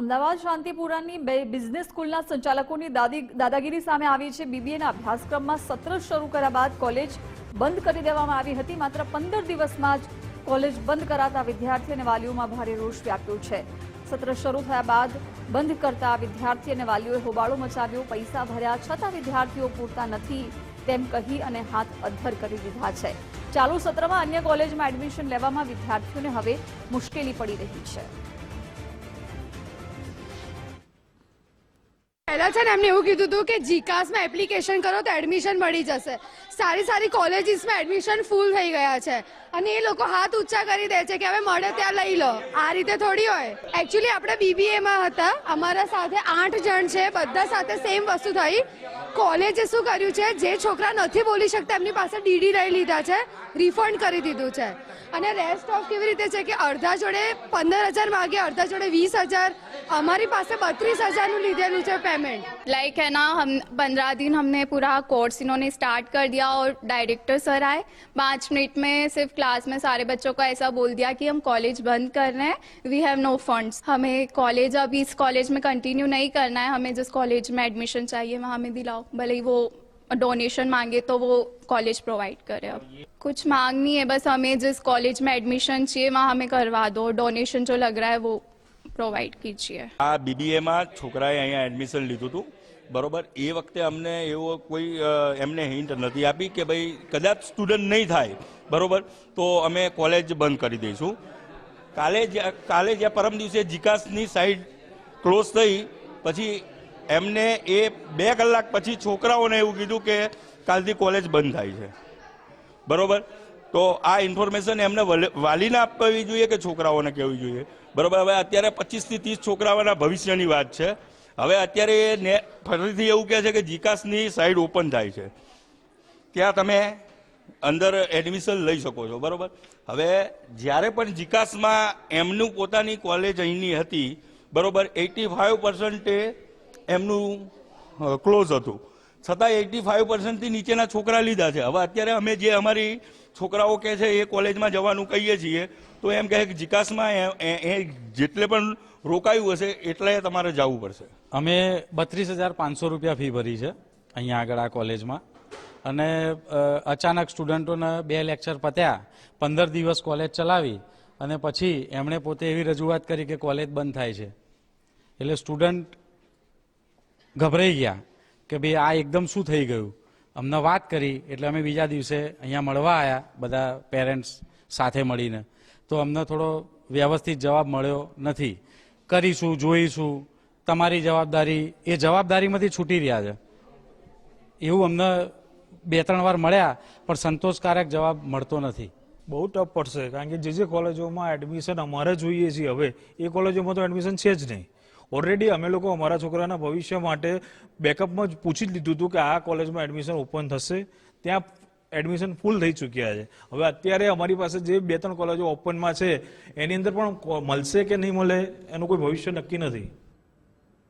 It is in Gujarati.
અમદાવાદ શાંતિપુરાની બિઝનેસ સ્કૂલના સંચાલકોની દાદાગીરી સામે આવી છે। બીબીએના અભ્યાસક્રમમાં સત્ર શરૂ કર્યા બાદ કોલેજ બંધ કરી દેવામાં આવી હતી। માત્ર 15 દિવસમાં જ કોલેજ બંધ કરાતા વિદ્યાર્થી અને વાલીઓમાં ભારે રોષ વ્યાપ્યો છે। સત્ર શરૂ થયા બાદ બંધ કરતા વિદ્યાર્થી અને વાલીઓએ હોબાળો મચાવ્યો। પૈસા ભર્યા છતાં વિદ્યાર્થીઓ પૂરતા નથી તેમ કહી અને હાથ અદ્ધર કરી દીધા છે। ચાલુ સત્રમાં અન્ય કોલેજમાં એડમિશન લેવામાં વિદ્યાર્થીઓને હવે મુશ્કેલી પડી રહી છે। પહેલા છે ને એમને એવું કીધું હતું કે જીકાસમાં એપ્લિકેશન કરો તો એડમિશન મળી જશે। સારી સારી કોલેજીસમાં એડમિશન ફૂલ થઈ ગયા છે અને એ લોકો હાથ ઊંચા કરી દે છે કે હવે મળે ત્યાં લઈ લો। આ રીતે થોડી હોય। એકચ્યુઅલી આપણે બીબીએમાં હતા, અમારા સાથે 8 જણ છે, બધા સાથે સેમ વસ્તુ થઈ। કોલેજે શું કર્યું છે, જે છોકરા નથી બોલી શકતા એમની પાસે ડીડી લઈ લીધા છે, રિફંડ કરી દીધું છે। અને રેસ્ટ ઓફ કેવી રીતે છે કે અડધા જોડે 15,000 मांगे, अड़धा जोड़े 20,000, हमारी पास 32,000 લીધેલું છે पेमेंट। लाइक है ना, हम 15 दिन हमने पूरा कोर्स इन्होंने स्टार्ट कर दिया और डायरेक्टर सर आए, 5 मिनट में सिर्फ क्लास में सारे बच्चों को ऐसा बोल दिया कि हम कॉलेज बंद कर रहे हैं, वी हैव नो फंड्स। हमें कॉलेज अब इस कॉलेज में कंटिन्यू नहीं करना है, हमें जिस कॉलेज में एडमिशन चाहिए वहाँ हमें दिलाओ, भले ही वो डोनेशन मांगे तो वो कॉलेज प्रोवाइड करे। अब कुछ मांग नहीं है, बस हमें जिस कॉलेज में एडमिशन चाहिए वहाँ हमें करवा दो, डोनेशन जो लग रहा है वो प्रोवाइड कीजिए। आ बीबीए में छोकराए अहींया एडमिशन लीधुं हतुं बरोबर। ए वखते अमने एवो कोई एमने हिंट नथी आपी कि भाई कदाच स्टूडंट नहीं थाय बरोबर तो अमे कॉलेज बंद करी दईशुं। काले ज्या परम दिवसे जिकासनी साइड क्लोज थई पछी एमने ए 2 કલાક પછી છોકરાઓને એવું કીધું કે કાલથી કોલેજ બંધ થાય છે બરોબર। તો આ ઇન્ફોર્મેશન એમને વાલીને આપવી જોઈએ કે છોકરાઓને કહેવી જોઈએ બરોબર। હવે અત્યારે 25 થી 30 છોકરાઓના ભવિષ્યની વાત છે। હવે અત્યારે ફરીથી એવું કહે છે કે જીકાસની સાઈડ ઓપન થાય છે, ત્યાં તમે અંદર એડમિશન લઈ શકો છો બરોબર। હવે જ્યારે પણ જીકાસમાં એમનું પોતાની કોલેજ અહીંની હતી બરોબર, 85% એમનું ક્લોઝ હતું, છતાં 85% થી નીચેના છોકરા લીધા છે। હવે અત્યારે અમે જે અમારી છોકરાઓ કહે છે એ કોલેજમાં જવાનું કહીએ છીએ તો એમ કહે કે જીકાસમાં એ જેટલે પણ રોકાયું હશે એટલે તમારે જવું પડશે। અમે 32,500 રૂપિયા ફી ભરી છે અહીંયા આગળ આ કોલેજમાં, અને અચાનક સ્ટુડન્ટોને 2 લેક્ચર પત્યા, 15 દિવસ કોલેજ ચલાવી અને પછી એમણે પોતે એવી રજૂઆત કરી કે કોલેજ બંધ થાય છે, એટલે સ્ટુડન્ટ ગભરાઈ ગયા કે ભાઈ આ એકદમ શું થઈ ગયું। અમને વાત કરી એટલે અમે બીજા દિવસે અહીંયા મળવા આવ્યા બધા પેરેન્ટ્સ સાથે મળીને, તો અમને થોડો વ્યવસ્થિત જવાબ મળ્યો નથી। કરીશું, જોઈશું, તમારી જવાબદારી, એ જવાબદારીમાંથી છૂટી રહ્યા છે એવું અમને 2-3 વાર મળ્યા પણ સંતોષકારક જવાબ મળતો નથી। બહુ ટફ પડશે, કારણ કે જે કોલેજોમાં એડમિશન અમારે જોઈએ છીએ હવે એ કોલેજોમાં તો એડમિશન છે જ નહીં। ઓલરેડી અમે લોકો અમારા છોકરાના ભવિષ્ય માટે બેકઅપમાં જ પૂછી જ લીધું હતું કે આ કોલેજમાં એડમિશન ઓપન થશે, ત્યાં એડમિશન ફૂલ થઈ ચૂક્યા છે। હવે અત્યારે અમારી પાસે જે 2-3 કોલેજો ઓપનમાં છે એની અંદર પણ મળશે કે નહીં મળે એનું કોઈ ભવિષ્ય નક્કી નથી।